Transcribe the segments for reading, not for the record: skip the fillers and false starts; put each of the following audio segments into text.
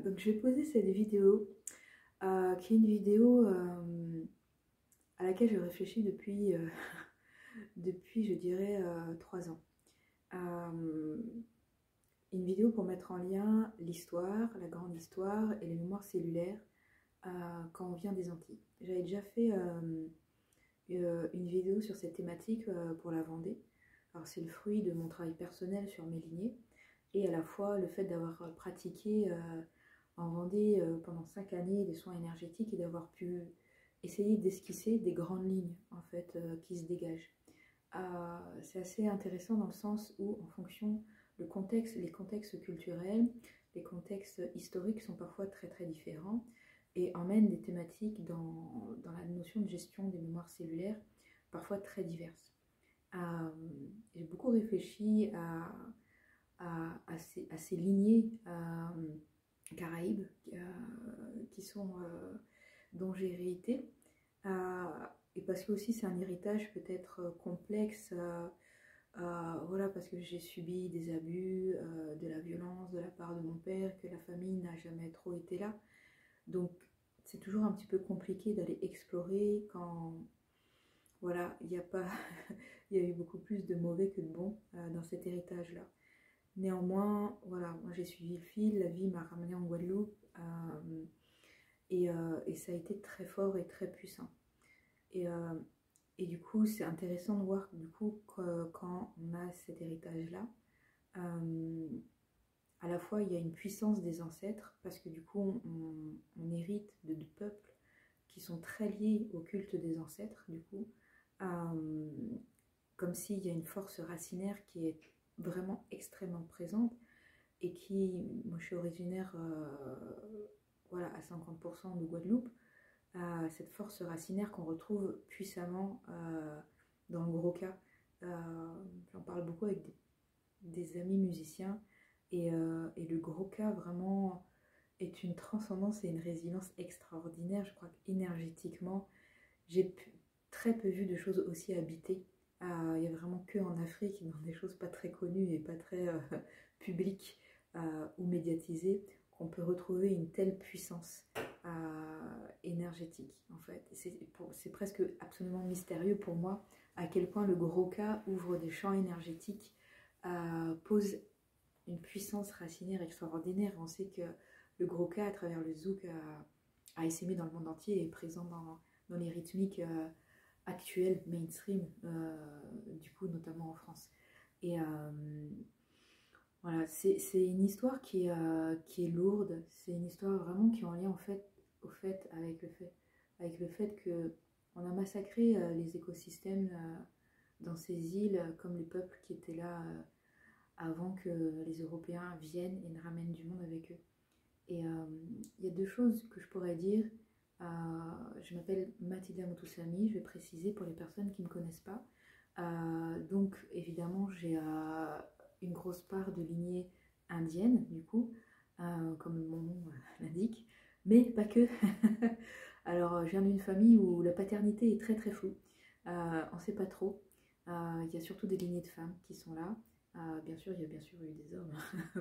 Donc je vais poser cette vidéo qui est une vidéo à laquelle je réfléchis depuis, depuis je dirais 3 ans. Une vidéo pour mettre en lien l'histoire, la grande histoire et les mémoires cellulaires quand on vient des Antilles. J'avais déjà fait une vidéo sur cette thématique pour la Vendée. Alors c'est le fruit de mon travail personnel sur mes lignées et à la fois le fait d'avoir pratiqué en Vendée pendant 5 années des soins énergétiques et d'avoir pu essayer d'esquisser des grandes lignes en fait qui se dégagent. C'est assez intéressant dans le sens où en fonction les contextes culturels, les contextes historiques sont parfois très très différents et emmènent des thématiques dans la notion de gestion des mémoires cellulaires parfois très diverses. J'ai beaucoup réfléchi à ces lignées Caraïbes qui sont, dont j'ai hérité. Et parce que aussi c'est un héritage peut-être complexe, voilà, parce que j'ai subi des abus, de la violence de la part de mon père, que la famille n'a jamais trop été là. Donc c'est toujours un petit peu compliqué d'aller explorer quand, voilà, il n'y a pas, il y a eu beaucoup plus de mauvais que de bons dans cet héritage-là. Néanmoins, voilà, moi j'ai suivi le fil, la vie m'a ramenée en Guadeloupe et ça a été très fort et très puissant. Et du coup, c'est intéressant de voir du coup que, quand on a cet héritage-là, à la fois il y a une puissance des ancêtres parce que du coup on hérite de peuples qui sont très liés au culte des ancêtres, du coup, comme s'il y a une force racinaire qui est vraiment extrêmement présente et qui, moi je suis originaire voilà, à 50% de Guadeloupe, cette force racinaire qu'on retrouve puissamment dans le gros cas. J'en parle beaucoup avec des amis musiciens et le gros cas vraiment est une transcendance et une résilience extraordinaire. Je crois qu'énergétiquement, j'ai très peu vu de choses aussi habitées. Il n'y a vraiment que en Afrique, dans des choses pas très connues et pas très publiques ou médiatisées, qu'on peut retrouver une telle puissance énergétique en fait. C'est presque absolument mystérieux pour moi à quel point le gros cas ouvre des champs énergétiques, pose une puissance racinaire extraordinaire. On sait que le gros cas à travers le zouk a essaimé dans le monde entier et est présent dans les rythmiques actuelles, mainstream, du coup notamment en France. Et voilà, c'est une histoire qui est lourde, c'est une histoire vraiment qui est en lien en fait, avec le fait que on a massacré les écosystèmes dans ces îles comme les peuples qui étaient là avant que les Européens viennent et ne ramènent du monde avec eux. Et il y a 2 choses que je pourrais dire. Je m'appelle Mathilda Moutoussamy, je vais préciser pour les personnes qui ne me connaissent pas. Donc évidemment j'ai une grosse part de lignée indienne du coup, comme mon nom l'indique, mais pas que. Alors je viens d'une famille où la paternité est très très floue, on ne sait pas trop. Il y a surtout des lignées de femmes qui sont là. Bien sûr, il y a bien sûr eu des hommes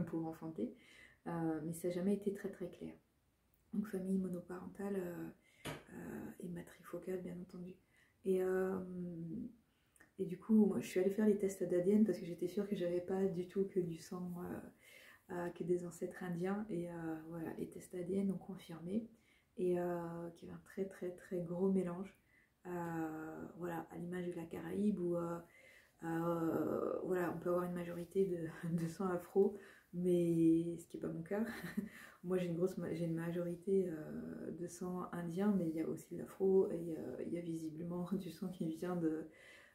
pour enfanter, mais ça n'a jamais été très très clair. Donc famille monoparentale et matrifocale bien entendu. Et du coup, moi, je suis allée faire les tests d'ADN parce que j'étais sûre que j'avais pas du tout que du sang, que des ancêtres indiens. Et voilà, les tests ADN ont confirmé et qu'il y avait un très très très gros mélange. Voilà, à l'image de la Caraïbe où voilà, on peut avoir une majorité de sang afro, mais ce qui n'est pas mon cas. Moi j'ai une majorité de sang indien, mais il y a aussi de l'afro et il y a visiblement du sang qui vient de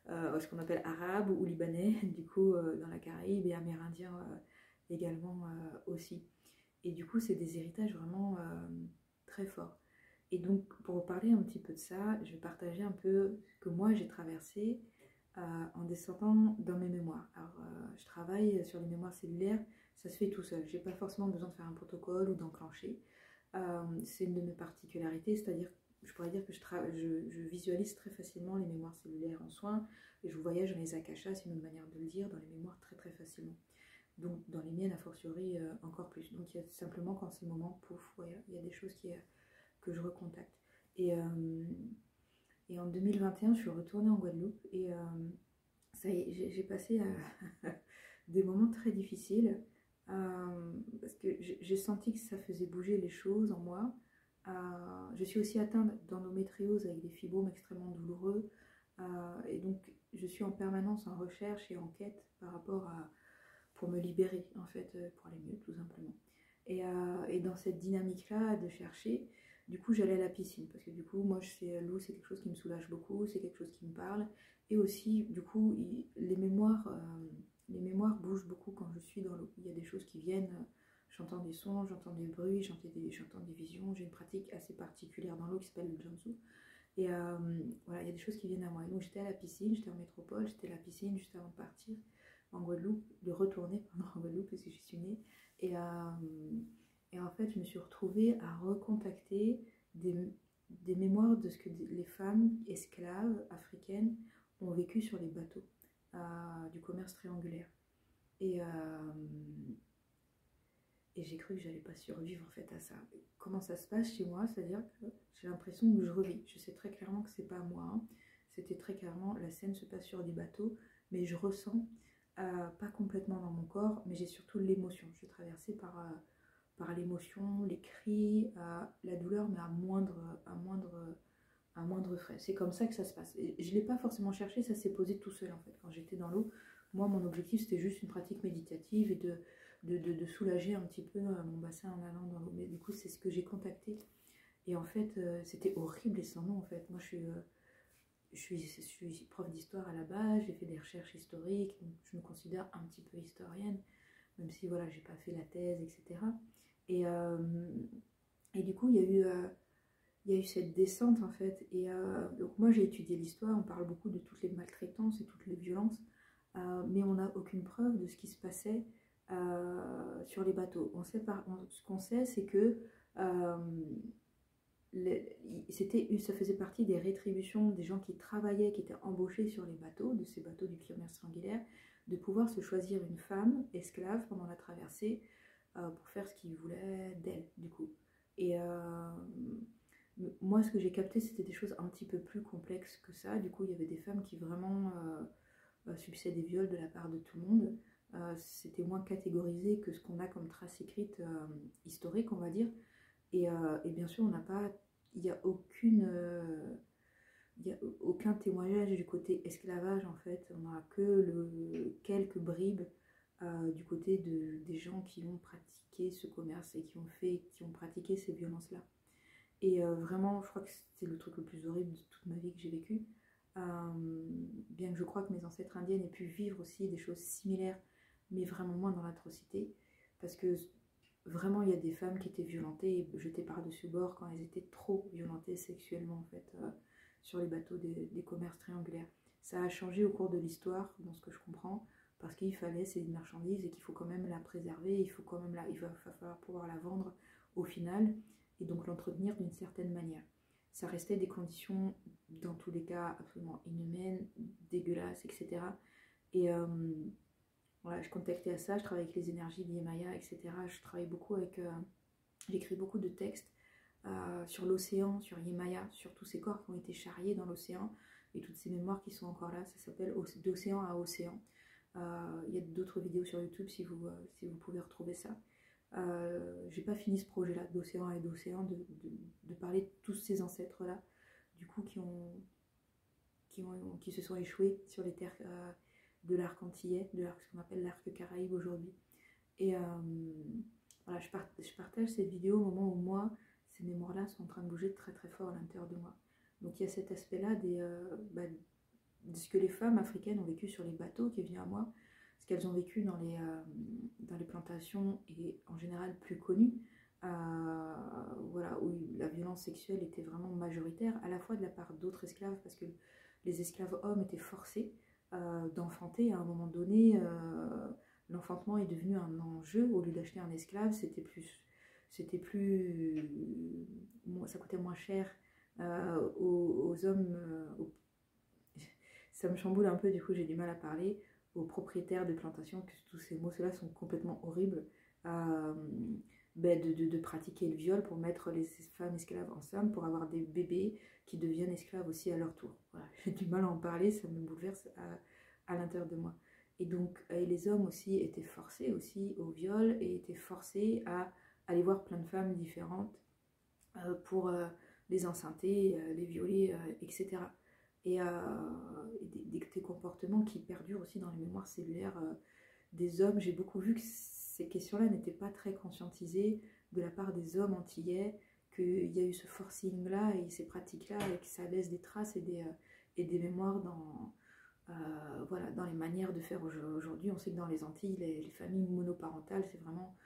ce qu'on appelle arabe ou libanais, du coup dans la Caraïbe, et amérindien également aussi. Et du coup c'est des héritages vraiment très forts. Et donc pour vous parler un petit peu de ça, je vais partager un peu ce que moi j'ai traversé en descendant dans mes mémoires. Alors je travaille sur les mémoires cellulaires, ça se fait tout seul, j'ai pas forcément besoin de faire un protocole ou d'enclencher. C'est une de mes particularités, c'est-à-dire je pourrais dire que je visualise très facilement les mémoires cellulaires en soins et je voyage dans les akashas, c'est une autre manière de le dire, dans les mémoires très très facilement. donc dans les miennes a fortiori encore plus. Donc il y a simplement quand ces moments, pouf, ouais, il y a des choses que je recontacte. Et, en 2021, je suis retournée en Guadeloupe et ça y est, j'ai passé des moments très difficiles parce que j'ai senti que ça faisait bouger les choses en moi. Je suis aussi atteinte d'endométriose avec des fibromes extrêmement douloureux et donc je suis en permanence en recherche et en quête par rapport à pour me libérer en fait, pour aller mieux tout simplement. Et dans cette dynamique-là de chercher, du coup j'allais à la piscine parce que du coup moi l'eau c'est quelque chose qui me soulage beaucoup, c'est quelque chose qui me parle et aussi du coup les mémoires bougent beaucoup quand je suis dans l'eau. Il y a des choses qui viennent, j'entends des sons, j'entends des bruits, j'entends des visions. J'ai une pratique assez particulière dans l'eau qui s'appelle le Jiangsu. Et voilà, il y a des choses qui viennent à moi. Et donc j'étais à la piscine, j'étais en métropole, j'étais à la piscine juste avant de partir en Guadeloupe, de retourner en Guadeloupe parce que j'y suis née. Et en fait, je me suis retrouvée à recontacter des mémoires de ce que les femmes esclaves africaines ont vécu sur les bateaux du commerce triangulaire. Et, et j'ai cru que j'allais pas survivre en fait à ça. Comment ça se passe chez moi? C'est-à-dire que j'ai l'impression que je revis. Je sais très clairement que c'est pas moi. Hein. C'était très clairement, la scène se passe sur des bateaux, mais je ressens, pas complètement dans mon corps, mais j'ai surtout l'émotion. Je suis traversée par l'émotion, les cris, la douleur, mais à moindre frais. C'est comme ça que ça se passe. Et je ne l'ai pas forcément cherché, ça s'est posé tout seul en fait. Quand j'étais dans l'eau, moi mon objectif c'était juste une pratique méditative et de soulager un petit peu mon bassin en allant dans l'eau. Mais du coup c'est ce que j'ai contacté. Et en fait c'était horrible et sans nom en fait. Moi je suis prof d'histoire à la base, j'ai fait des recherches historiques, donc je me considère un petit peu historienne, même si voilà j'ai pas fait la thèse, etc. Et, et du coup il y a eu cette descente en fait. Et donc moi j'ai étudié l'histoire, on parle beaucoup de toutes les maltraitances et toutes les violences, mais on n'a aucune preuve de ce qui se passait sur les bateaux. Ce qu'on sait c'est que ça faisait partie des rétributions des gens qui travaillaient, qui étaient embauchés sur les bateaux, de ces bateaux du commerce triangulaire, de pouvoir se choisir une femme esclave pendant la traversée pour faire ce qu'ils voulaient d'elle du coup. Et moi, ce que j'ai capté, c'était des choses un petit peu plus complexes que ça. Du coup, il y avait des femmes qui vraiment subissaient des viols de la part de tout le monde. C'était moins catégorisé que ce qu'on a comme trace écrite historique, on va dire. Et bien sûr, on n'a pas, il n'y a aucun témoignage du côté esclavage en fait. On n'a que quelques bribes du côté des gens qui ont pratiqué ce commerce et qui ont pratiqué ces violences-là. Et vraiment, je crois que c'est le truc le plus horrible de toute ma vie que j'ai vécu. Bien que je crois que mes ancêtres indiennes aient pu vivre aussi des choses similaires, mais vraiment moins dans l'atrocité. Parce que vraiment, il y a des femmes qui étaient violentées et jetées par-dessus bord quand elles étaient trop violentées sexuellement, en fait, sur les bateaux des commerces triangulaires. Ça a changé au cours de l'histoire, dans ce que je comprends, parce qu'il fallait, c'est une marchandise et qu'il faut quand même la préserver, il va falloir pouvoir la vendre au final, et donc l'entretenir d'une certaine manière. Ça restait des conditions, dans tous les cas, absolument inhumaines, dégueulasses, etc. Et voilà, je contactais à ça, je travaille avec les énergies de Yemaya, etc. Je travaille beaucoup avec, j'écris beaucoup de textes sur l'océan, sur Yemaya, sur tous ces corps qui ont été charriés dans l'océan et toutes ces mémoires qui sont encore là. Ça s'appelle D'océan à océan. Il y a d'autres vidéos sur YouTube si vous pouvez retrouver ça. J'ai pas fini ce projet-là, d'océan à d'océan, de parler de tous ces ancêtres-là, du coup, qui se sont échoués sur les terres de l'arc antillais, ce qu'on appelle l'arc caraïbe aujourd'hui. Et voilà, je partage cette vidéo au moment où moi, ces mémoires-là sont en train de bouger très très fort à l'intérieur de moi. Donc il y a cet aspect-là de ce que les femmes africaines ont vécu sur les bateaux qui est venu à moi, ce qu'elles ont vécu dans les plantations et en général plus connues, voilà, où la violence sexuelle était vraiment majoritaire, à la fois de la part d'autres esclaves, parce que les esclaves hommes étaient forcés d'enfanter. À un moment donné, l'enfantement est devenu un enjeu. Au lieu d'acheter un esclave, ça coûtait moins cher aux hommes. Ça me chamboule un peu, du coup j'ai du mal à parler. aux propriétaires de plantations, que tous ces mots-là sont complètement horribles, de pratiquer le viol pour mettre les femmes esclaves enceintes pour avoir des bébés qui deviennent esclaves aussi à leur tour. Voilà. J'ai du mal à en parler, ça me bouleverse à l'intérieur de moi. Et donc et les hommes aussi étaient forcés aussi au viol et étaient forcés à aller voir plein de femmes différentes pour les enceinter, les violer, etc. Et des comportements qui perdurent aussi dans les mémoires cellulaires des hommes. J'ai beaucoup vu que ces questions-là n'étaient pas très conscientisées de la part des hommes antillais, qu'il y a eu ce forcing-là et ces pratiques-là et que ça laisse des traces et des mémoires voilà, dans les manières de faire aujourd'hui. On sait que dans les Antilles, les familles monoparentales, c'est vraiment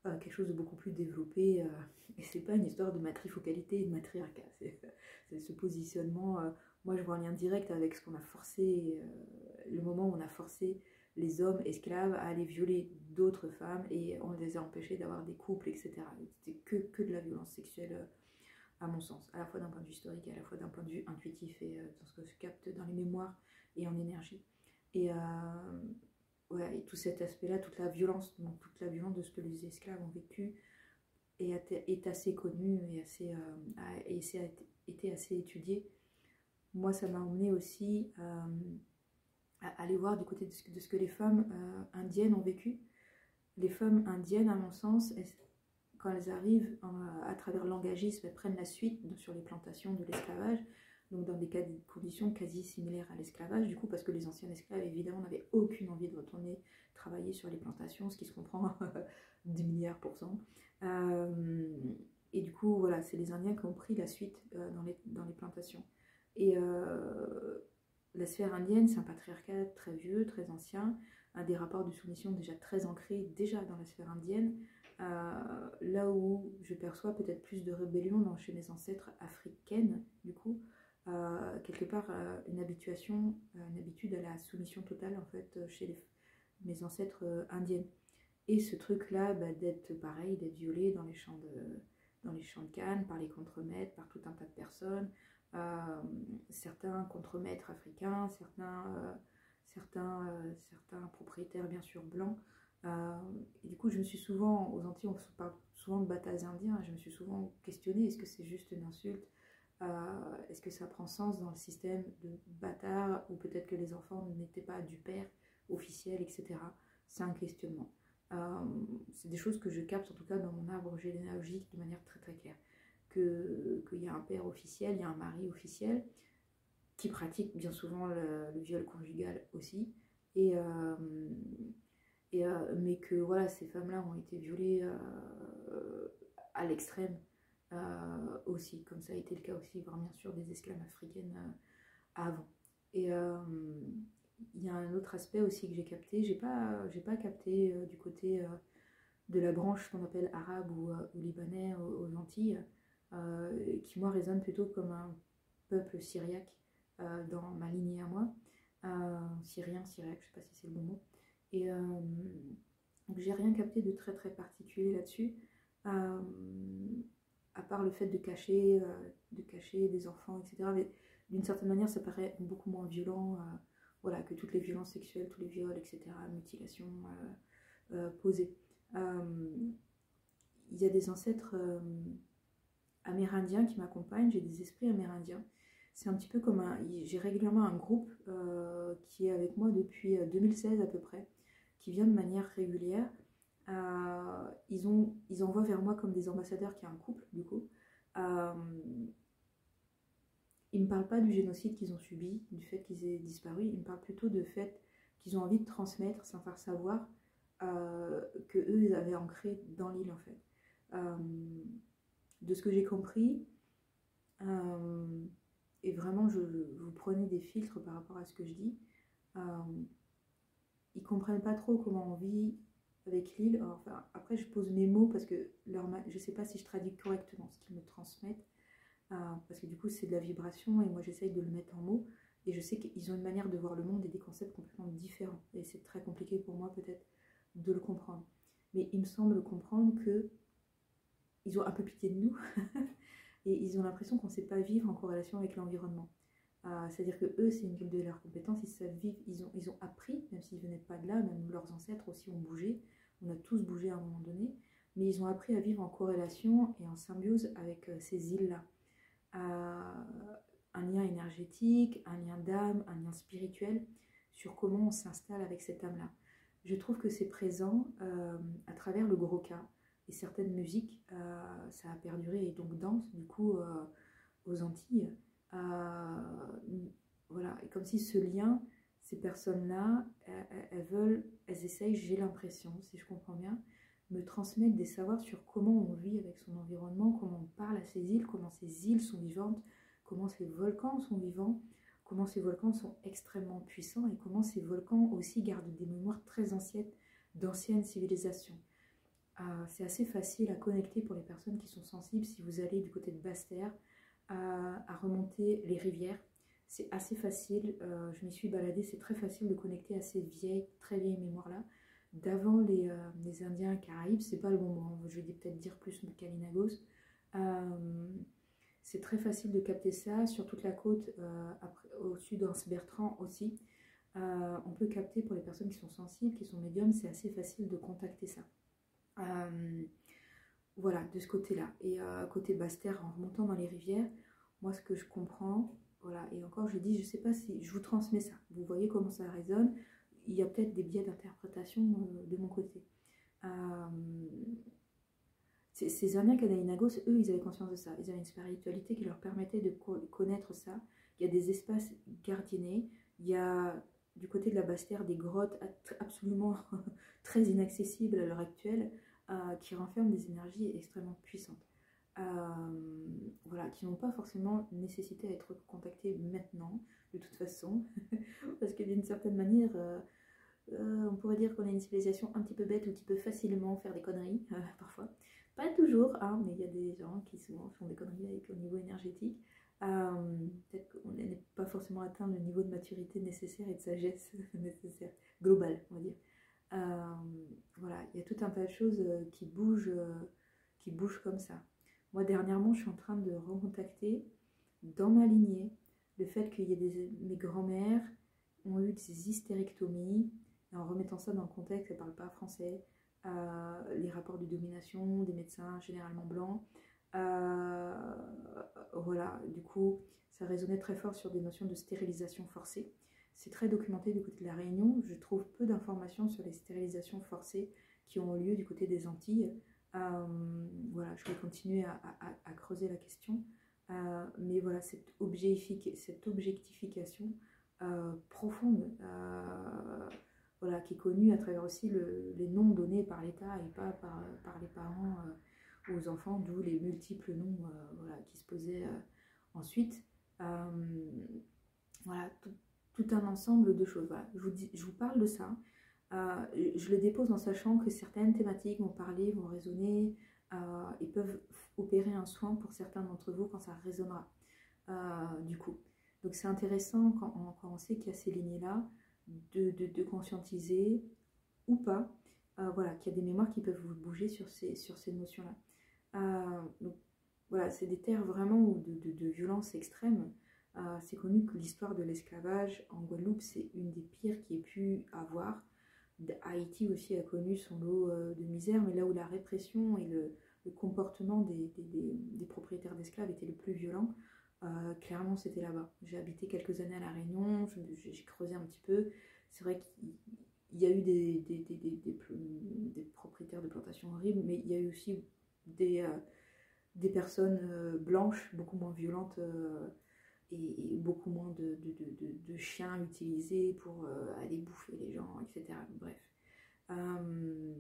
quelque chose de beaucoup plus développé. Et c'est pas une histoire de matrifocalité et de matriarcat. C'est ce positionnement. Moi, je vois un lien direct avec ce qu'on a forcé, le moment où on a forcé les hommes esclaves à aller violer d'autres femmes et on les a empêchés d'avoir des couples, etc. C'était que de la violence sexuelle, à mon sens, à la fois d'un point de vue historique et à la fois d'un point de vue intuitif et dans ce que je capte dans les mémoires et en énergie. Et ouais, et tout cet aspect-là, toute la violence de ce que les esclaves ont vécu est assez connu et ça a été assez étudié. Moi, ça m'a emmené aussi à aller voir du côté de ce que les femmes indiennes ont vécu. Les femmes indiennes, à mon sens, quand elles arrivent à travers l'engagisme, elles prennent la suite sur les plantations de l'esclavage, donc dans des conditions quasi similaires à l'esclavage, du coup, parce que les anciens esclaves, évidemment, n'avaient aucune envie de retourner travailler sur les plantations, ce qui se comprend 10 milliards %. Et du coup, voilà, c'est les Indiens qui ont pris la suite dans les plantations. Et la sphère indienne, c'est un patriarcat très vieux, très ancien, des rapports de soumission déjà très ancrés déjà dans la sphère indienne, là où je perçois peut-être plus de rébellion chez mes ancêtres africaines, du coup, quelque part une habitude à la soumission totale en fait chez mes ancêtres indiennes. Et ce truc-là, d'être pareil, d'être violée dans les champs de Cannes, par les contremaîtres, par tout un tas de personnes, certains contremaîtres africains, certains propriétaires bien sûr blancs. Et du coup, je me suis souvent, aux Antilles, on se parle souvent de batailles indiens, je me suis souvent questionnée, est-ce que c'est juste une insulte? Est-ce que ça prend sens dans le système de bâtard, ou peut-être que les enfants n'étaient pas du père officiel, etc. C'est un questionnement. C'est des choses que je capte en tout cas dans mon arbre généalogique de manière très très claire. Qu'il y a un père officiel, il y a un mari officiel qui pratique bien souvent le viol conjugal aussi. Mais que voilà, ces femmes-là ont été violées à l'extrême aussi, comme ça a été le cas aussi, bien sûr, des esclaves africaines avant. Et il y a un autre aspect aussi que j'ai capté, j'ai pas capté du côté de la branche qu'on appelle arabe ou libanais aux Antilles, qui moi résonne plutôt comme un peuple syriaque dans ma lignée à moi, syrien, syriaque, je sais pas si c'est le bon mot. Et donc j'ai rien capté de très très particulier là-dessus, à part le fait de cacher des enfants, etc. Mais d'une certaine manière, ça paraît beaucoup moins violent, voilà, que toutes les violences sexuelles, tous les viols, etc., mutilations posées. Il y a des ancêtres amérindiens qui m'accompagnent, j'ai des esprits amérindiens. C'est un petit peu comme j'ai régulièrement un groupe qui est avec moi depuis 2016 à peu près, qui vient de manière régulière. Ils envoient vers moi comme des ambassadeurs qui est un couple, du coup. Ils ne me parlent pas du génocide qu'ils ont subi, du fait qu'ils aient disparu. Ils me parlent plutôt du fait qu'ils ont envie de transmettre, sans faire savoir, que eux ils avaient ancré dans l'île en fait. De ce que j'ai compris, et vraiment vous prenez des filtres par rapport à ce que je dis, ils comprennent pas trop comment on vit avec l'île. Enfin, après je pose mes mots parce que je sais pas si je traduis correctement ce qu'ils me transmettent, parce que du coup c'est de la vibration et moi j'essaye de le mettre en mots, et je sais qu'ils ont une manière de voir le monde et des concepts complètement différents, et c'est très compliqué pour moi peut-être de le comprendre, mais il me semble comprendre que ils ont un peu pitié de nous et ils ont l'impression qu'on ne sait pas vivre en corrélation avec l'environnement. C'est-à-dire que eux, c'est une de leurs compétences, ils savent vivre, ils ont appris, même s'ils ne venaient pas de là, même leurs ancêtres aussi ont bougé, on a tous bougé à un moment donné, mais ils ont appris à vivre en corrélation et en symbiose avec ces îles-là. Un lien énergétique, un lien d'âme, un lien spirituel, sur comment on s'installe avec cette âme-là. Je trouve que c'est présent à travers le gros cas et certaines musiques, ça a perduré et donc danse du coup aux Antilles. Voilà, et comme si ce lien, ces personnes-là, elles essayent, j'ai l'impression, si je comprends bien, me transmettre des savoirs sur comment on vit avec son environnement, comment on parle à ces îles, comment ces îles sont vivantes, comment ces volcans sont vivants, comment ces volcans sont extrêmement puissants et comment ces volcans aussi gardent des mémoires très anciennes d'anciennes civilisations. C'est assez facile à connecter pour les personnes qui sont sensibles si vous allez du côté de Basse-Terre, à remonter les rivières. C'est assez facile, je m'y suis baladée, c'est très facile de connecter à ces vieilles, très vieilles mémoires-là. D'avant les Indiens Caraïbes, c'est pas le bon mot, je vais peut-être dire plus Kalinagos. C'est très facile de capter ça sur toute la côte, au-dessus d'Anse-Bertrand aussi. On peut capter pour les personnes qui sont sensibles, qui sont médiums, c'est assez facile de contacter ça. Voilà, de ce côté-là. Et côté Basse-Terre, en remontant dans les rivières, moi ce que je comprends, voilà, et encore je dis, je sais pas si je vous transmets ça. Vous voyez comment ça résonne. Il y a peut-être des biais d'interprétation de mon côté. Ces Indiens Kanaïnagos, eux, ils avaient conscience de ça. Ils avaient une spiritualité qui leur permettait de connaître ça. Il y a des espaces gardiennés. Il y a du côté de la Basse-Terre des grottes absolument très inaccessibles à l'heure actuelle, qui renferment des énergies extrêmement puissantes. Voilà, qui n'ont pas forcément nécessité à être contactées maintenant, de toute façon, parce que d'une certaine manière, on pourrait dire qu'on est une civilisation un petit peu bête ou qui peut facilement faire des conneries, parfois. Pas toujours, hein, mais il y a des gens qui souvent font des conneries avec le niveau énergétique. Peut-être qu'on n'est pas forcément atteint le niveau de maturité nécessaire et de sagesse nécessaire, globale, on va dire. Voilà, il y a tout un tas de choses qui bougent comme ça. Moi, dernièrement, je suis en train de recontacter dans ma lignée le fait qu'il y ait mes grands-mères ont eu des hystérectomies, et en remettant ça dans le contexte, elles ne parlent pas français, les rapports de domination des médecins généralement blancs, voilà, du coup, ça résonnait très fort sur des notions de stérilisation forcée. C'est très documenté du côté de la Réunion. Je trouve peu d'informations sur les stérilisations forcées qui ont lieu du côté des Antilles. Voilà, je vais continuer à creuser la question. Mais voilà, cette objectification profonde, voilà, qui est connue à travers aussi les noms donnés par l'État et pas par les parents aux enfants, d'où les multiples noms voilà, qui se posaient ensuite. Voilà, tout un ensemble de choses. Voilà. Je vous parle de ça. Je le dépose en sachant que certaines thématiques vont parler, vont résonner et peuvent opérer un soin pour certains d'entre vous quand ça résonnera. Du coup. Donc c'est intéressant quand on sait qu'il y a ces lignées-là de conscientiser ou pas, voilà, qu'il y a des mémoires qui peuvent vous bouger sur ces notions-là. Donc voilà, c'est des terres vraiment de violence extrême. C'est connu que l'histoire de l'esclavage en Guadeloupe, c'est une des pires qu'il y ait pu avoir. Haïti aussi a connu son lot de misère, mais là où la répression et le comportement des propriétaires d'esclaves était le plus violent, clairement c'était là-bas. J'ai habité quelques années à La Réunion, j'ai creusé un petit peu. C'est vrai qu'il y a eu des propriétaires de plantations horribles, mais il y a eu aussi des personnes blanches, beaucoup moins violentes et beaucoup moins de chiens utilisés pour aller bouffer les gens, etc. Bref. Un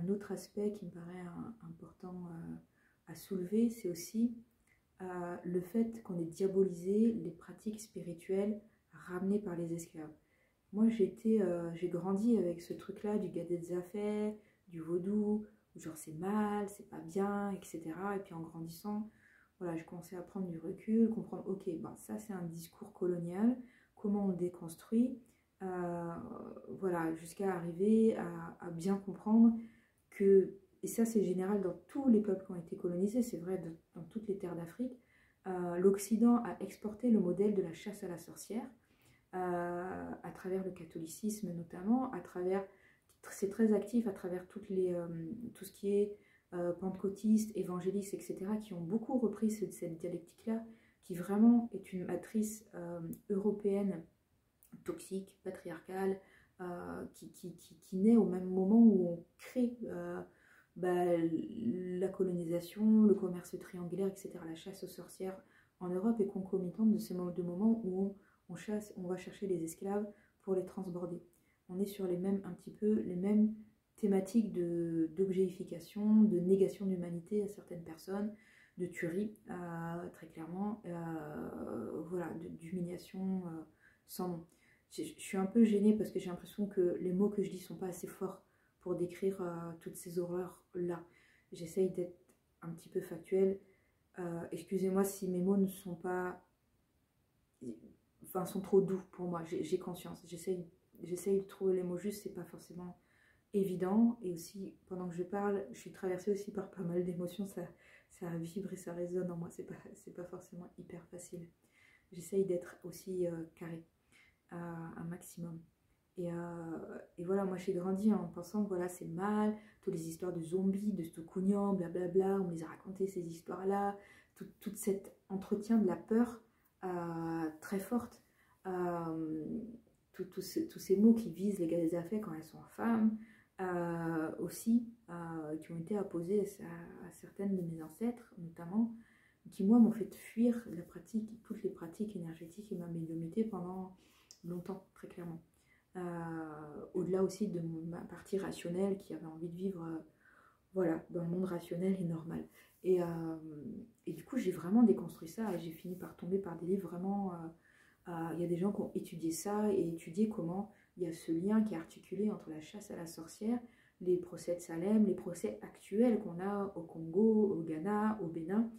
autre aspect qui me paraît important à soulever, c'est aussi le fait qu'on ait diabolisé les pratiques spirituelles ramenées par les esclaves. Moi, j'ai grandi avec ce truc-là du gadezafé, du vaudou, genre c'est mal, c'est pas bien, etc. Et puis en grandissant, voilà, je commençais à prendre du recul, comprendre, ok, ben, ça c'est un discours colonial, comment on le déconstruit, voilà, jusqu'à arriver à bien comprendre que, et ça c'est général dans tous les peuples qui ont été colonisés, c'est vrai dans toutes les terres d'Afrique, l'Occident a exporté le modèle de la chasse à la sorcière, à travers le catholicisme notamment, c'est très actif à travers tout ce qui est pentecôtiste, évangéliste, etc., qui ont beaucoup repris cette dialectique-là, qui vraiment est une matrice européenne, toxique, patriarcale, qui naît au même moment où on crée la colonisation, le commerce triangulaire, etc., la chasse aux sorcières en Europe est concomitante de moments où on va chercher les esclaves pour les transborder. On est sur un petit peu les mêmes thématiques d'objéification, de négation d'humanité à certaines personnes, de tuerie, très clairement, voilà, d'humiliation sans nom. Je suis un peu gênée parce que j'ai l'impression que les mots que je dis sont pas assez forts pour décrire toutes ces horreurs-là. J'essaye d'être un petit peu factuelle. Excusez-moi si mes mots ne sont pas... Enfin, sont trop doux pour moi, j'ai conscience. J'essaye de trouver les mots justes, c'est pas forcément évident. Et aussi, pendant que je parle, je suis traversée aussi par pas mal d'émotions. Ça vibre et ça résonne en moi. C'est pas forcément hyper facile. J'essaye d'être aussi carrée un maximum. Et voilà, moi j'ai grandi en pensant que voilà, c'est mal, toutes les histoires de zombies, de Stokounian, blablabla, on me les a racontées ces histoires-là, tout cet entretien de la peur très forte, tous ces mots qui visent les affaires quand elles sont femmes, aussi, qui ont été apposés à certaines de mes ancêtres, notamment, qui moi m'ont fait fuir toutes les pratiques énergétiques et ma médiumnité pendant longtemps, très clairement. Au-delà aussi de ma partie rationnelle qui avait envie de vivre voilà, dans le monde rationnel et normal. Et du coup, j'ai vraiment déconstruit ça et j'ai fini par tomber par des livres vraiment... Il y a des gens qui ont étudié ça et étudié comment il y a ce lien qui est articulé entre la chasse à la sorcière, les procès de Salem, les procès actuels qu'on a au Congo, au Ghana, au Bénin,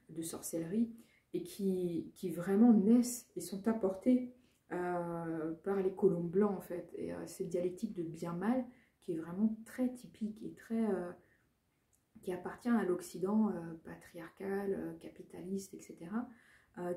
de sorcellerie, et qui vraiment naissent et sont apportés par les colons blancs en fait. Et cette dialectique de bien-mal qui est vraiment très typique et très qui appartient à l'Occident patriarcal, capitaliste, etc.,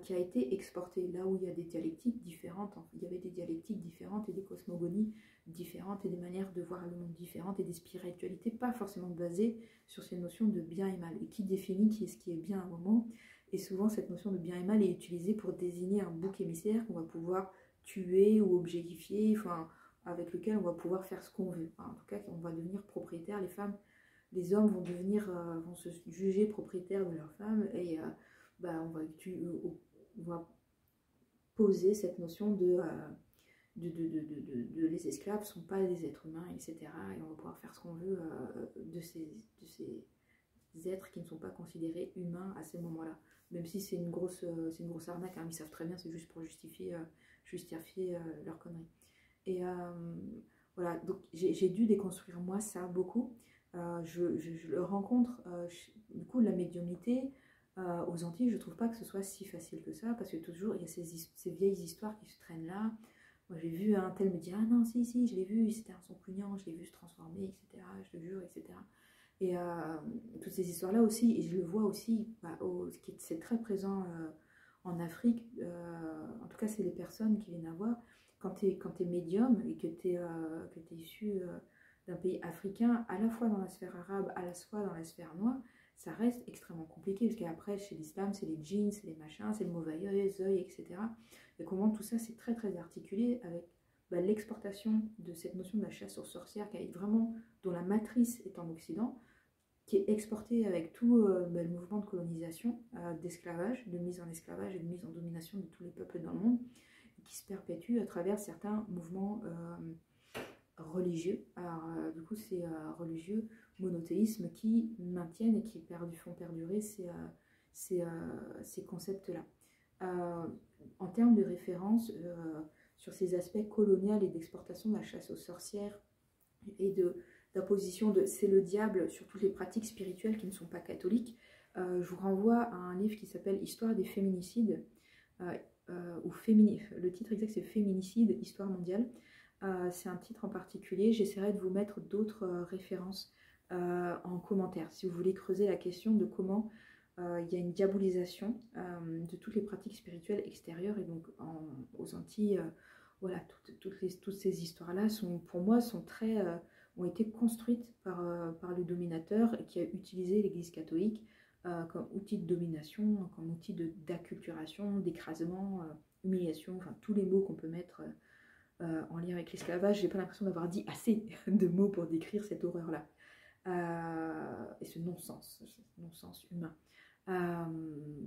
qui a été exportée là où il y a des dialectiques différentes. Il y avait des dialectiques différentes et des cosmogonies différentes et des manières de voir le monde différentes et des spiritualités pas forcément basées sur ces notions de bien et mal. Et qui définit qui est ce qui est bien à un moment. Et souvent, cette notion de bien et mal est utilisée pour désigner un bouc émissaire qu'on va pouvoir tuer ou objectifier, enfin, avec lequel on va pouvoir faire ce qu'on veut. Enfin, en tout cas, on va devenir propriétaire. Les femmes, les hommes vont se juger propriétaires de leurs femmes et on va poser cette notion de les esclaves ne sont pas des êtres humains, etc. Et on va pouvoir faire ce qu'on veut de ces êtres qui ne sont pas considérés humains à ces moments-là. Même si c'est une grosse arnaque, hein, ils savent très bien, c'est juste pour justifier leur connerie. Et voilà, donc j'ai dû déconstruire moi ça beaucoup. Je le rencontre, du coup, la médiumnité aux Antilles, je trouve pas que ce soit si facile que ça, parce que toujours il y a ces vieilles histoires qui se traînent là. Moi j'ai vu un tel me dire ah non, si, je l'ai vu, c'était un son cugnant, je l'ai vu se transformer, etc. Je te jure, etc. Et toutes ces histoires-là aussi, et je le vois aussi, c'est très présent en Afrique, en tout cas c'est les personnes qui viennent à voir, quand tu es médium et que tu es issu d'un pays africain, à la fois dans la sphère arabe, à la fois dans la sphère noire, ça reste extrêmement compliqué, parce qu'après chez l'islam c'est les djinns, c'est les machins, c'est le mauvais œil, etc. Et comment tout ça c'est très très articulé avec l'exportation de cette notion de la chasse aux sorcières, dont la matrice est en Occident, qui est exporté avec tout le mouvement de colonisation, d'esclavage, de mise en esclavage et de mise en domination de tous les peuples dans le monde, et qui se perpétue à travers certains mouvements religieux. Alors, du coup, c'est religieux, monothéisme, qui maintiennent et qui font perdurer ces concepts-là. En termes de référence, sur ces aspects coloniaux et d'exportation de la chasse aux sorcières et d'imposition de c'est le diable sur toutes les pratiques spirituelles qui ne sont pas catholiques, je vous renvoie à un livre qui s'appelle Histoire des féminicides, le titre exact c'est Féminicide, Histoire mondiale. C'est un titre en particulier, j'essaierai de vous mettre d'autres références en commentaire, si vous voulez creuser la question de comment il y a une diabolisation de toutes les pratiques spirituelles extérieures. Et donc aux Antilles, voilà, toutes ces histoires-là pour moi ont été construites par le dominateur qui a utilisé l'Église catholique comme outil de domination, comme outil d'acculturation, d'écrasement, humiliation, enfin tous les mots qu'on peut mettre en lien avec l'esclavage. J'ai pas l'impression d'avoir dit assez de mots pour décrire cette horreur-là. Et ce non-sens humain.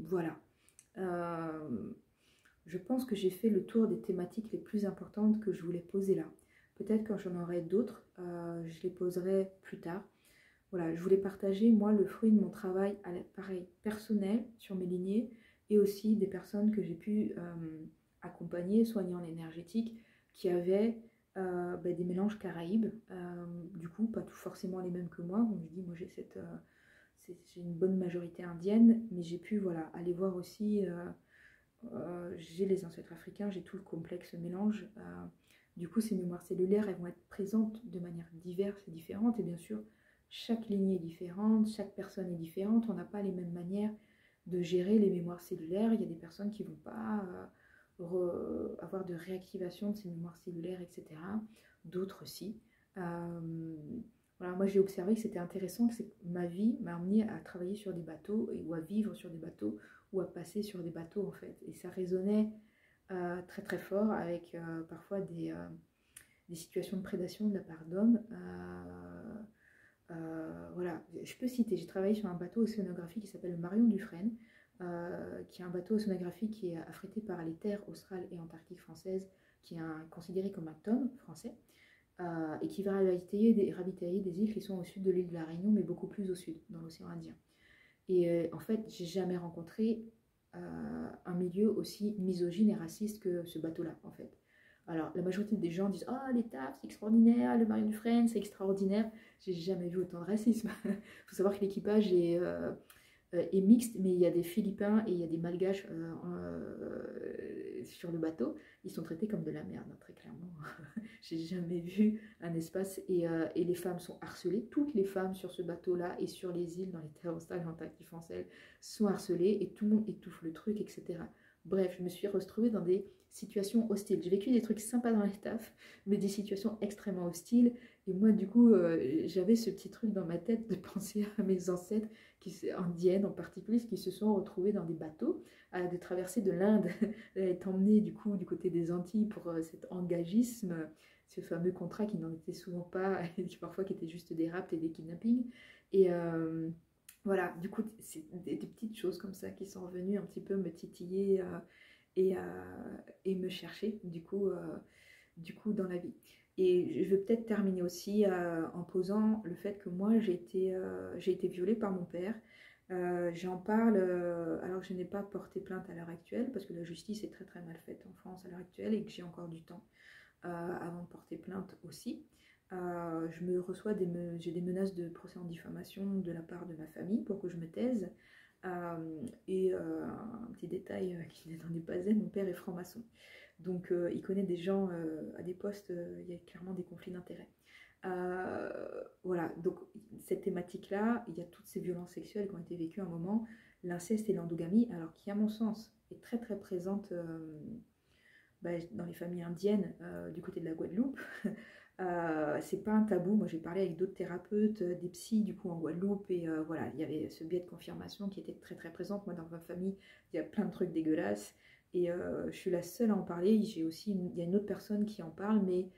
Voilà. Je pense que j'ai fait le tour des thématiques les plus importantes que je voulais poser là. Peut-être quand j'en aurai d'autres, je les poserai plus tard. Voilà, je voulais partager, moi, le fruit de mon travail, pareil, personnel, sur mes lignées, et aussi des personnes que j'ai pu accompagner, soigner en énergétique, qui avaient des mélanges caraïbes, du coup, pas tout forcément les mêmes que moi. Comme je dis, moi, j'ai une bonne majorité indienne, mais j'ai pu, voilà, aller voir aussi, j'ai les ancêtres africains, j'ai tout le complexe mélange. Du coup, ces mémoires cellulaires, elles vont être présentes de manière diverse et différente, et bien sûr, chaque lignée est différente, chaque personne est différente, on n'a pas les mêmes manières de gérer les mémoires cellulaires. Il y a des personnes qui ne vont pas avoir de réactivation de ces mémoires cellulaires, etc. D'autres si. Voilà, moi j'ai observé que c'était intéressant, que ma vie m'a amené à travailler sur des bateaux ou à vivre sur des bateaux ou à passer sur des bateaux en fait. Et ça résonnait très très fort avec parfois des situations de prédation de la part d'hommes. Voilà, je peux citer, j'ai travaillé sur un bateau océanographique qui s'appelle le Marion Dufresne, qui est un bateau océanographique qui est affrété par les terres australes et antarctiques françaises, qui est considéré comme un tome français, et qui va ravitailler des îles qui sont au sud de l'île de la Réunion, mais beaucoup plus au sud, dans l'océan Indien. Et en fait, j'ai jamais rencontré un milieu aussi misogyne et raciste que ce bateau-là, en fait. Alors, la majorité des gens disent « Ah, les TAF, c'est extraordinaire, le Marion Dufresne, c'est extraordinaire ». J'ai jamais vu autant de racisme. Il faut savoir que l'équipage est mixte, mais il y a des Philippins et il y a des Malgaches sur le bateau. Ils sont traités comme de la merde, hein, très clairement. J'ai jamais vu un espace. Et les femmes sont harcelées. Toutes les femmes sur ce bateau-là et sur les îles, dans les terres australes, antarctiques françaises, sont harcelées et tout le monde étouffe le truc, etc. Bref, je me suis retrouvée dans des situations hostiles. J'ai vécu des trucs sympas dans les tafs, mais des situations extrêmement hostiles. Et moi, du coup, j'avais ce petit truc dans ma tête de penser à mes ancêtres indiennes en particulier, qui se sont retrouvées dans des bateaux, de traverser de l'Inde, être emmenées du coup du côté des Antilles pour cet engagisme, ce fameux contrat qui n'en était souvent pas, et parfois qui était juste des rapts et des kidnappings. Et voilà, du coup, c'est des petites choses comme ça qui sont revenues un petit peu me titiller et me chercher, du coup, dans la vie. Et je vais peut-être terminer aussi en posant le fait que moi, j'ai été violée par mon père. J'en parle alors que je n'ai pas porté plainte à l'heure actuelle, parce que la justice est très très mal faite en France à l'heure actuelle et que j'ai encore du temps avant de porter plainte aussi. J'ai des menaces de procès en diffamation de la part de ma famille pour que je me taise. Un petit détail qui n'en est pas un, mon père est franc-maçon. Donc il connaît des gens à des postes, il y a clairement des conflits d'intérêts. Voilà, donc cette thématique-là, il y a toutes ces violences sexuelles qui ont été vécues à un moment, l'inceste et l'endogamie, alors qui à mon sens est très très présente dans les familles indiennes du côté de la Guadeloupe. C'est pas un tabou. Moi j'ai parlé avec d'autres thérapeutes, des psys du coup en Guadeloupe, et voilà, il y avait ce biais de confirmation qui était très très présente. Moi dans ma famille il y a plein de trucs dégueulasses et je suis la seule à en parler. Il y a une autre personne qui en parle, mais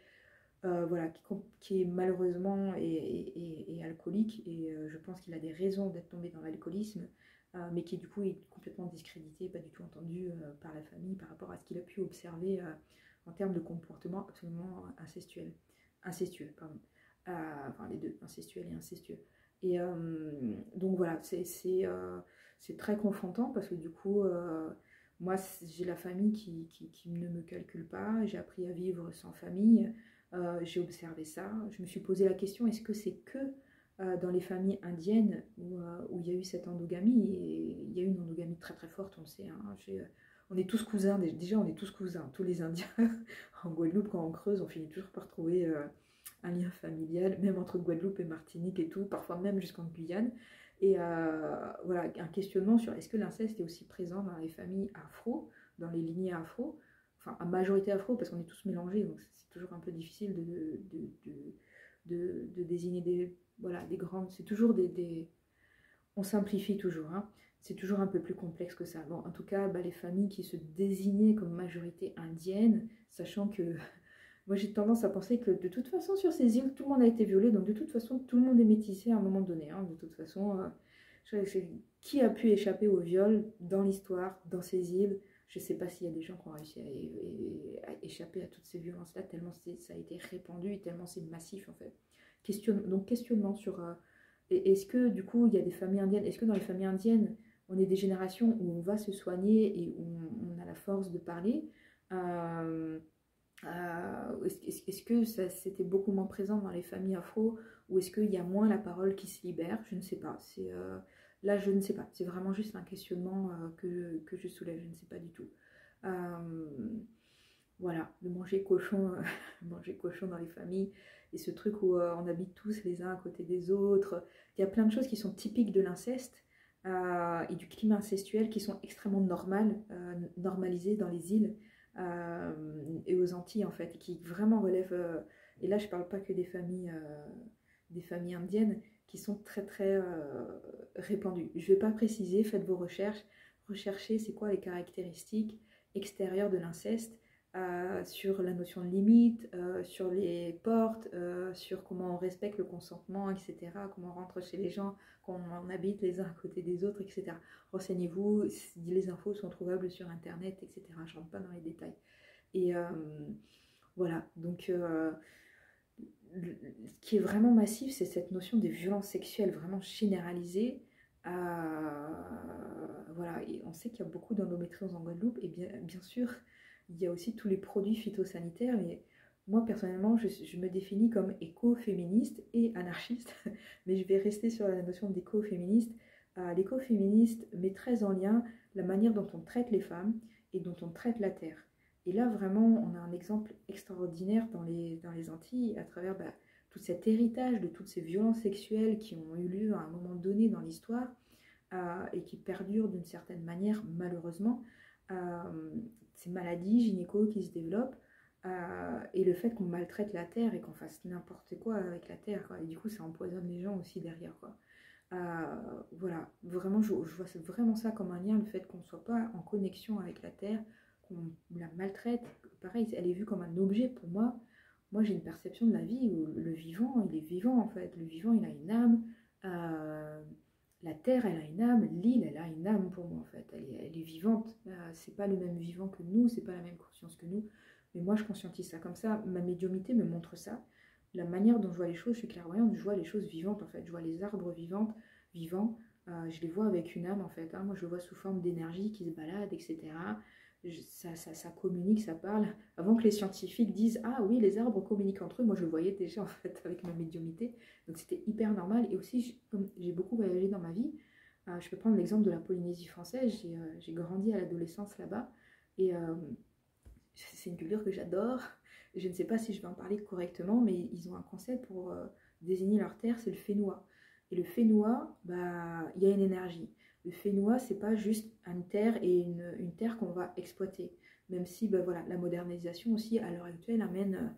voilà, qui est malheureusement et alcoolique, et je pense qu'il a des raisons d'être tombé dans l'alcoolisme, mais qui du coup est complètement discrédité, pas du tout entendu par la famille par rapport à ce qu'il a pu observer en termes de comportement absolument incestueux, pardon. Enfin les deux, incestuel et incestueux. Et donc voilà, c'est très confrontant parce que du coup, moi j'ai la famille qui ne me calcule pas, j'ai appris à vivre sans famille. J'ai observé ça, je me suis posé la question, est-ce que c'est que dans les familles indiennes où il y a eu cette endogamie, et il y a eu une endogamie très très forte, on le sait, hein, on est tous cousins, déjà on est tous cousins, tous les Indiens en Guadeloupe, quand on creuse, on finit toujours par trouver un lien familial, même entre Guadeloupe et Martinique et tout, parfois même jusqu'en Guyane. Et voilà, un questionnement sur est-ce que l'inceste est aussi présent dans les familles afro, dans les lignées afro, enfin à majorité afro parce qu'on est tous mélangés, donc c'est toujours un peu difficile de désigner des, voilà, des grandes, c'est toujours on simplifie toujours, hein. C'est toujours un peu plus complexe que ça. Bon, en tout cas, bah, les familles qui se désignaient comme majorité indienne, sachant que moi j'ai tendance à penser que de toute façon sur ces îles, tout le monde a été violé, donc de toute façon tout le monde est métissé à un moment donné, hein. De toute façon, qui a pu échapper au viol dans l'histoire, dans ces îles? Je ne sais pas s'il y a des gens qui ont réussi à échapper à toutes ces violences-là, tellement ça a été répandu et tellement c'est massif en fait. Donc questionnement sur est-ce que du coup il y a des familles indiennes, est-ce que dans les familles indiennes on est des générations où on va se soigner et où on a la force de parler, est-ce que c'était beaucoup moins présent dans les familles afro ou est-ce qu'il y a moins la parole qui se libère? Je ne sais pas. Là, je ne sais pas. C'est vraiment juste un questionnement que je soulève. Je ne sais pas du tout. Voilà, de manger cochon, manger cochon dans les familles et ce truc où on habite tous les uns à côté des autres. Il y a plein de choses qui sont typiques de l'inceste et du climat incestuel qui sont extrêmement normalisées dans les îles et aux Antilles en fait, et qui vraiment relèvent, et là je parle pas que des familles indiennes qui sont très très répandues. Je vais pas préciser, faites vos recherches, recherchez c'est quoi les caractéristiques extérieures de l'inceste, sur la notion de limite, sur les portes, sur comment on respecte le consentement, etc., comment on rentre chez les gens, comment on habite les uns à côté des autres, etc. Renseignez-vous, les infos sont trouvables sur internet, etc. Je ne rentre pas dans les détails. Et voilà, donc ce qui est vraiment massif, c'est cette notion des violences sexuelles vraiment généralisées. Voilà, et on sait qu'il y a beaucoup d'endométriose en Guadeloupe, et bien sûr, il y a aussi tous les produits phytosanitaires, mais moi personnellement, je me définis comme écoféministe et anarchiste, mais je vais rester sur la notion d'écoféministe. L'écoféministe met très en lien la manière dont on traite les femmes et dont on traite la terre. Et là, vraiment, on a un exemple extraordinaire dans les Antilles, à travers tout cet héritage de toutes ces violences sexuelles qui ont eu lieu à un moment donné dans l'histoire et qui perdurent d'une certaine manière, malheureusement. Ces maladies gynéco qui se développent et le fait qu'on maltraite la terre et qu'on fasse n'importe quoi avec la terre, quoi. Et du coup, ça empoisonne les gens aussi derrière, quoi. Voilà, vraiment, je vois vraiment ça comme un lien, le fait qu'on ne soit pas en connexion avec la terre, qu'on la maltraite. Pareil, elle est vue comme un objet pour moi. Moi, j'ai une perception de la vie où le vivant, il est vivant en fait. Le vivant, il a une âme. La terre, elle a une âme. L'île, elle a une âme pour moi en fait. Elle est vivante. C'est pas le même vivant que nous, c'est pas la même conscience que nous. Mais moi, je conscientise ça comme ça. Ma médiumnité me montre ça. La manière dont je vois les choses, je suis clairvoyante, je vois les choses vivantes en fait. Je vois les arbres vivants. Je les vois avec une âme en fait. Hein. Moi, je le vois sous forme d'énergie qui se balade, etc. Ça communique, ça parle. Avant que les scientifiques disent ah oui, les arbres communiquent entre eux, moi je le voyais déjà en fait avec ma médiumnité. Donc c'était hyper normal. Et aussi, comme j'ai beaucoup voyagé dans ma vie, je peux prendre l'exemple de la Polynésie française. J'ai grandi à l'adolescence là-bas. Et c'est une culture que j'adore. Je ne sais pas si je vais en parler correctement, mais ils ont un concept pour désigner leur terre, c'est le fénois. Et le fénois, il y a une énergie. Le fénois, c'est pas juste une terre et une terre qu'on va exploiter. Même si voilà, la modernisation aussi, à l'heure actuelle, amène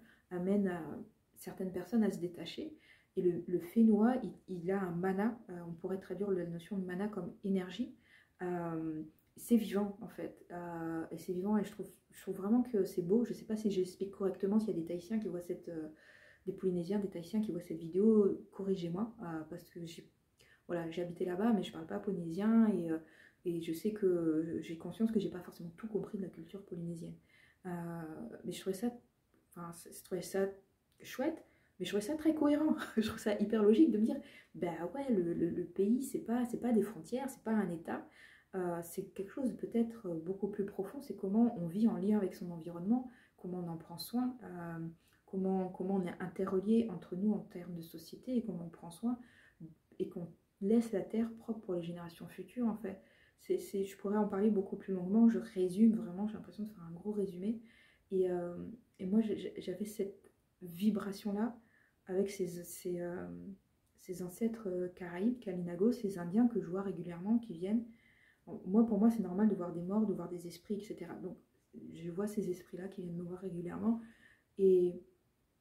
certaines personnes à se détacher. Et le fénois, il a un mana, on pourrait traduire la notion de mana comme énergie. C'est vivant en fait, et c'est vivant et je trouve vraiment que c'est beau. Je sais pas si j'explique correctement, s'il y a des Tahitiens qui voient des Polynésiens, des Tahitiens qui voient cette vidéo, corrigez-moi, parce que j'ai habité là-bas mais je parle pas polynésien et je sais que j'ai conscience que j'ai pas forcément tout compris de la culture polynésienne. Mais je trouvais ça chouette, mais je trouvais ça très cohérent. Je trouve ça hyper logique de me dire, ouais, le pays, c'est pas des frontières, c'est pas un État. C'est quelque chose de peut-être beaucoup plus profond, c'est comment on vit en lien avec son environnement, comment on en prend soin, comment on est interrelié entre nous en termes de société et comment on prend soin et qu'on laisse la terre propre pour les générations futures en fait. Je pourrais en parler beaucoup plus longuement, je résume vraiment, j'ai l'impression de faire un gros résumé et moi j'avais cette vibration là avec ces ancêtres caraïbes, Kalinagos, ces Indiens que je vois régulièrement qui viennent. Moi, pour moi, c'est normal de voir des morts, de voir des esprits, etc. Donc, je vois ces esprits-là qui viennent me voir régulièrement. Et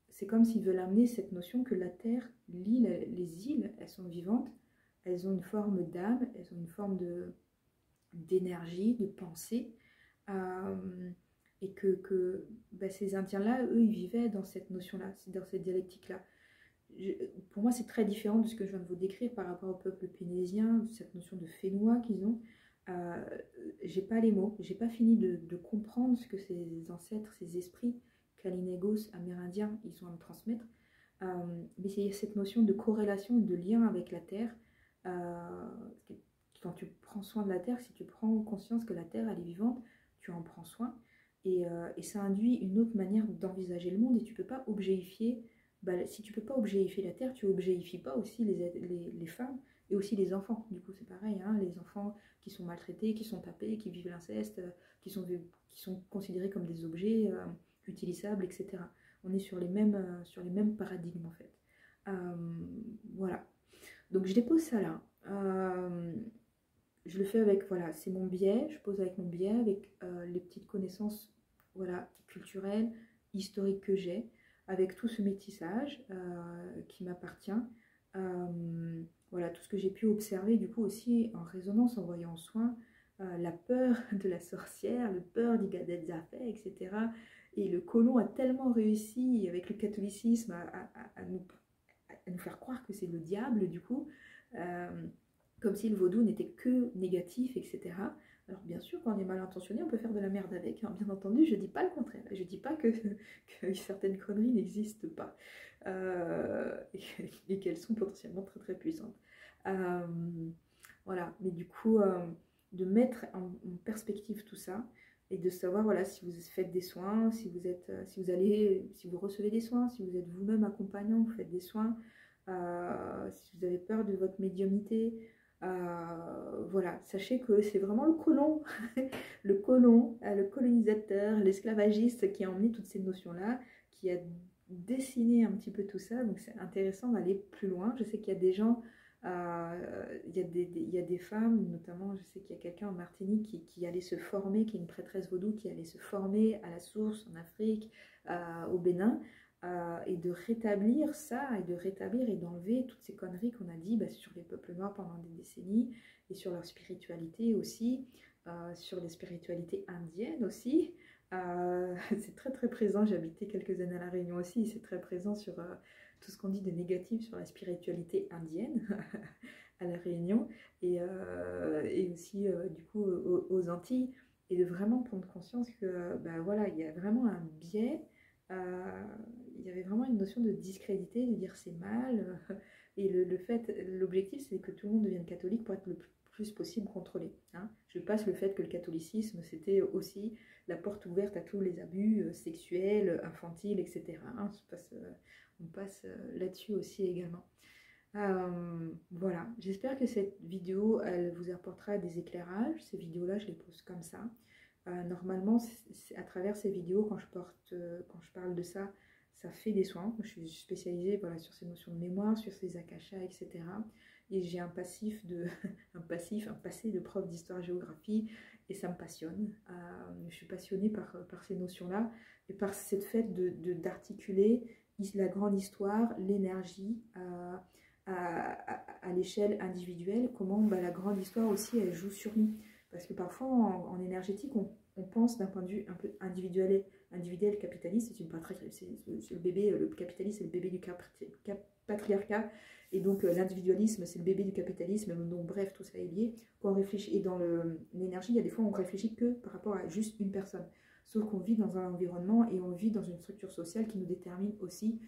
c'est comme s'ils veulent amener cette notion que la Terre, l'île, les îles, elles sont vivantes, elles ont une forme d'âme, elles ont une forme d'énergie, de pensée. Et que bah, ces Indiens-là, eux, ils vivaient dans cette notion-là, dans cette dialectique-là. Pour moi, c'est très différent de ce que je viens de vous décrire par rapport au peuple pénésien, cette notion de Fénois qu'ils ont. J'ai pas les mots, j'ai pas fini de comprendre ce que ces ancêtres, ces esprits Kalinégos, amérindiens, ils ont à me transmettre. Mais il y a cette notion de corrélation et de lien avec la Terre. Quand tu prends soin de la Terre, si tu prends conscience que la Terre, elle est vivante, tu en prends soin. Et ça induit une autre manière d'envisager le monde et tu peux pas objet-ifier. Bah, si tu peux pas objet-ifier la Terre, tu objet-ifies pas aussi les femmes et aussi les enfants. Du coup, c'est pareil, hein, les enfants qui sont maltraités, qui sont tapés, qui vivent l'inceste, qui sont considérés comme des objets utilisables, etc. On est sur les mêmes paradigmes en fait. Voilà. Donc je dépose ça là. Je le fais avec, voilà, c'est mon biais, je pose avec mon biais, avec les petites connaissances, voilà, culturelles, historiques que j'ai, avec tout ce métissage qui m'appartient. Voilà, tout ce que j'ai pu observer, du coup, aussi en résonance, en voyant en soin, la peur de la sorcière, la peur du Gadezafé, etc. Et le colon a tellement réussi, avec le catholicisme, à nous faire croire que c'est le diable, du coup. Comme si le vaudou n'était que négatif, etc. Alors bien sûr, quand on est mal intentionné, on peut faire de la merde avec, hein. Bien entendu, je ne dis pas le contraire. Je ne dis pas que certaines conneries n'existent pas et qu'elles sont potentiellement très très puissantes. Voilà, mais du coup, de mettre en perspective tout ça et de savoir, voilà, si vous faites des soins, si vous recevez des soins, si vous êtes vous-même accompagnant, vous faites des soins, si vous avez peur de votre médiumnité, voilà, sachez que c'est vraiment le colon, le colonisateur, l'esclavagiste qui a emmené toutes ces notions-là, qui a dessiné un petit peu tout ça. Donc c'est intéressant d'aller plus loin. Je sais qu'il y a des gens, il y a des femmes, notamment je sais qu'il y a quelqu'un en Martinique qui allait se former, qui est une prêtresse vaudou, qui allait se former à la source en Afrique, au Bénin. Et de rétablir ça, et de rétablir et d'enlever toutes ces conneries qu'on a dit sur les peuples noirs pendant des décennies, et sur leur spiritualité aussi, sur les spiritualités indiennes aussi. C'est très très présent, j'ai habité quelques années à La Réunion aussi, c'est très présent sur tout ce qu'on dit de négatif sur la spiritualité indienne à La Réunion, et aussi du coup aux Antilles, et de vraiment prendre conscience que voilà, il y a vraiment un biais. Il y avait vraiment une notion de discréditer, de dire c'est mal. Et l'objectif, c'est que tout le monde devienne catholique pour être le plus possible contrôlé. Hein. Je passe le fait que le catholicisme, c'était aussi la porte ouverte à tous les abus sexuels, infantiles, etc. Hein. On passe là-dessus aussi également. Voilà, j'espère que cette vidéo, elle vous apportera des éclairages. Ces vidéos-là, je les pose comme ça. Normalement, à travers ces vidéos, quand je parle de ça, ça fait des soins. Je suis spécialisée, voilà, sur ces notions de mémoire, sur ces akashas, etc. Et j'ai un passé de prof d'histoire-géographie, et ça me passionne. Je suis passionnée par ces notions-là, et par cette fait d'articuler la grande histoire, l'énergie, à l'échelle individuelle, comment la grande histoire aussi, elle joue sur nous. Parce que parfois, en énergétique, on pense d'un point de vue un peu individuel capitaliste. C'est le bébé, le capitalisme, c'est le bébé du patriarcat. Et donc, l'individualisme, c'est le bébé du capitalisme. Donc, bref, tout ça est lié. Quand on réfléchit, et dans l'énergie, il y a des fois, on réfléchit que par rapport à juste une personne. Sauf qu'on vit dans un environnement et on vit dans une structure sociale qui nous détermine aussi.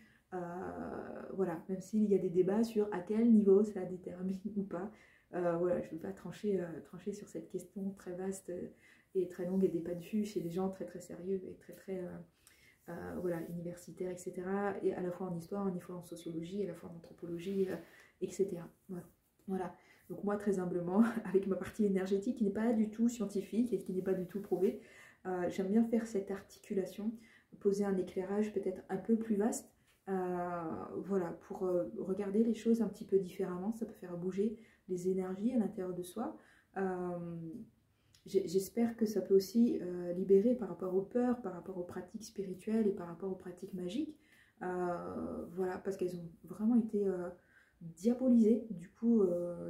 Voilà, même s'il y a des débats sur à quel niveau ça détermine ou pas. Voilà, je ne veux pas trancher sur cette question très vaste et très longue et des pas de vue chez des gens très très sérieux et très très voilà, universitaires, etc. Et à la fois en histoire, à la fois en sociologie, à la fois en anthropologie, etc. Voilà. Donc moi, très humblement, avec ma partie énergétique qui n'est pas du tout scientifique et qui n'est pas du tout prouvée, j'aime bien faire cette articulation, poser un éclairage peut-être un peu plus vaste, Voilà, pour regarder les choses un petit peu différemment, ça peut faire bouger les énergies à l'intérieur de soi. J'espère que ça peut aussi libérer par rapport aux peurs, par rapport aux pratiques spirituelles et par rapport aux pratiques magiques. Voilà, parce qu'elles ont vraiment été diabolisées du coup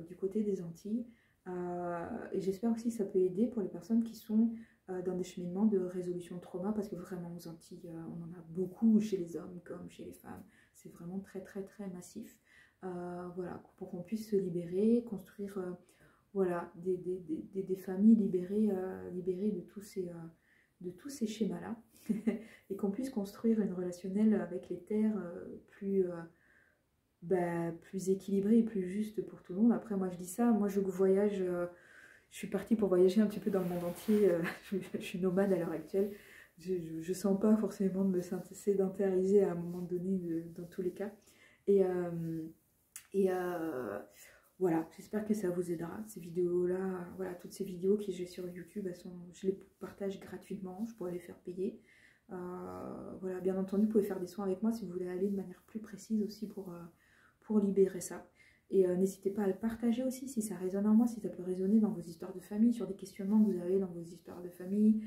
du côté des Antilles. Et j'espère aussi que ça peut aider pour les personnes qui sont dans des cheminements de résolution de trauma, parce que vraiment aux Antilles, on en a beaucoup chez les hommes comme chez les femmes. C'est vraiment très très très massif. Voilà, pour qu'on puisse se libérer, construire voilà, des familles libérées, libérées de tous ces schémas-là, et qu'on puisse construire une relationnelle avec les terres plus équilibrée et plus juste pour tout le monde. Après, moi je dis ça, moi je voyage, je suis partie pour voyager un petit peu dans le monde entier, je suis nomade à l'heure actuelle. Je sens pas forcément de me sédentariser à un moment donné dans tous les cas. Et, et voilà, j'espère que ça vous aidera. Ces vidéos-là, voilà, toutes ces vidéos que j'ai sur YouTube, je les partage gratuitement, je pourrais les faire payer. Voilà, bien entendu, vous pouvez faire des soins avec moi si vous voulez aller de manière plus précise aussi pour libérer ça. Et n'hésitez pas à le partager aussi si ça résonne en moi, si ça peut résonner dans vos histoires de famille, sur des questionnements que vous avez dans vos histoires de famille,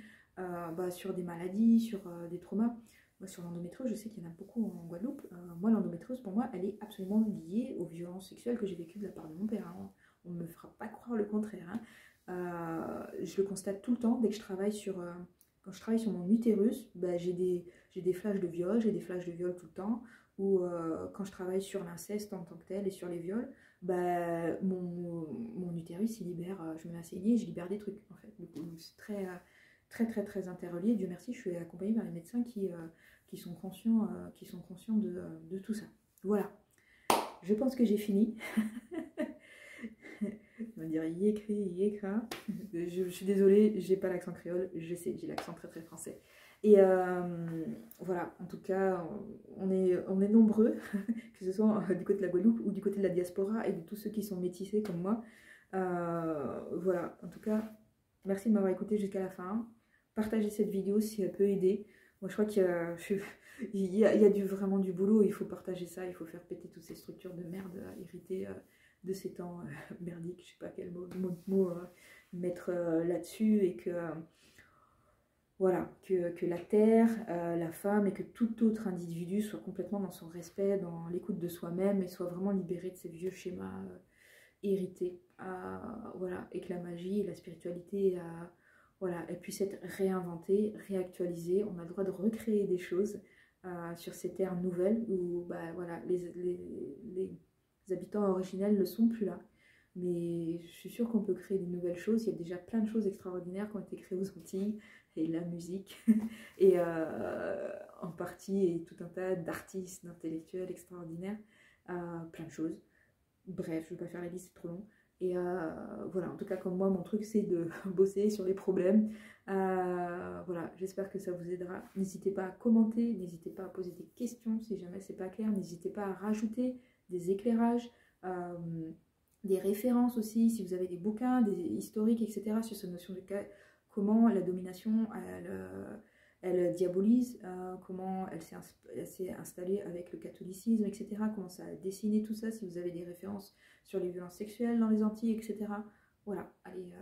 sur des maladies, sur des traumas. Moi, sur l'endométriose, je sais qu'il y en a beaucoup en Guadeloupe. Moi, l'endométriose, pour moi, elle est absolument liée aux violences sexuelles que j'ai vécues de la part de mon père. Hein. On ne me fera pas croire le contraire. Hein. Je le constate tout le temps dès que je travaille quand je travaille sur mon utérus, j'ai des flashs de viol, j'ai des flashs de viol tout le temps. Ou quand je travaille sur l'inceste en tant que tel et sur les viols, mon utérus il libère, je me mets à saigner, je libère des trucs en fait. C'est très, très très très interrelié. Dieu merci, je suis accompagnée par les médecins qui sont conscients, de tout ça. Voilà, je pense que j'ai fini. On va dire yécra. Je suis désolée, j'ai pas l'accent créole, je sais, j'ai l'accent très très français. Et voilà, en tout cas, on est nombreux, que ce soit du côté de la Guadeloupe ou du côté de la diaspora et de tous ceux qui sont métissés comme moi. Voilà, en tout cas, merci de m'avoir écouté jusqu'à la fin. Partagez cette vidéo si elle peut aider. Moi, je crois qu'il y a vraiment du boulot. Il faut partager ça, il faut faire péter toutes ces structures de merde héritées de ces temps merdiques. Je sais pas quel mot mettre là-dessus, et que voilà, que la terre, la femme et que tout autre individu soit complètement dans son respect, dans l'écoute de soi-même, et soit vraiment libéré de ces vieux schémas hérités. Voilà, et que la magie et la spiritualité, voilà, elle puisse être réinventée, réactualisée. On a le droit de recréer des choses sur ces terres nouvelles où voilà, les habitants originels ne sont plus là. Mais je suis sûre qu'on peut créer de nouvelles choses. Il y a déjà plein de choses extraordinaires qui ont été créées aux Antilles, et la musique, et en partie, et tout un tas d'artistes, d'intellectuels extraordinaires, plein de choses. Bref, je ne vais pas faire la liste, c'est trop long. Et voilà, en tout cas, comme moi, mon truc, c'est de bosser sur les problèmes. Voilà, j'espère que ça vous aidera. N'hésitez pas à commenter, n'hésitez pas à poser des questions si jamais c'est pas clair. N'hésitez pas à rajouter des éclairages, des références aussi, si vous avez des bouquins, des historiques, etc. sur cette notion de comment la domination, elle diabolise, comment elle s'est installée avec le catholicisme, etc. Comment ça a dessiné tout ça, si vous avez des références sur les violences sexuelles dans les Antilles, etc. Voilà, allez,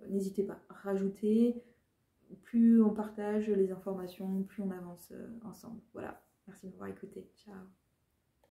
n'hésitez pas, rajoutez. Plus on partage les informations, plus on avance ensemble. Voilà, merci de m'avoir écouté. Ciao.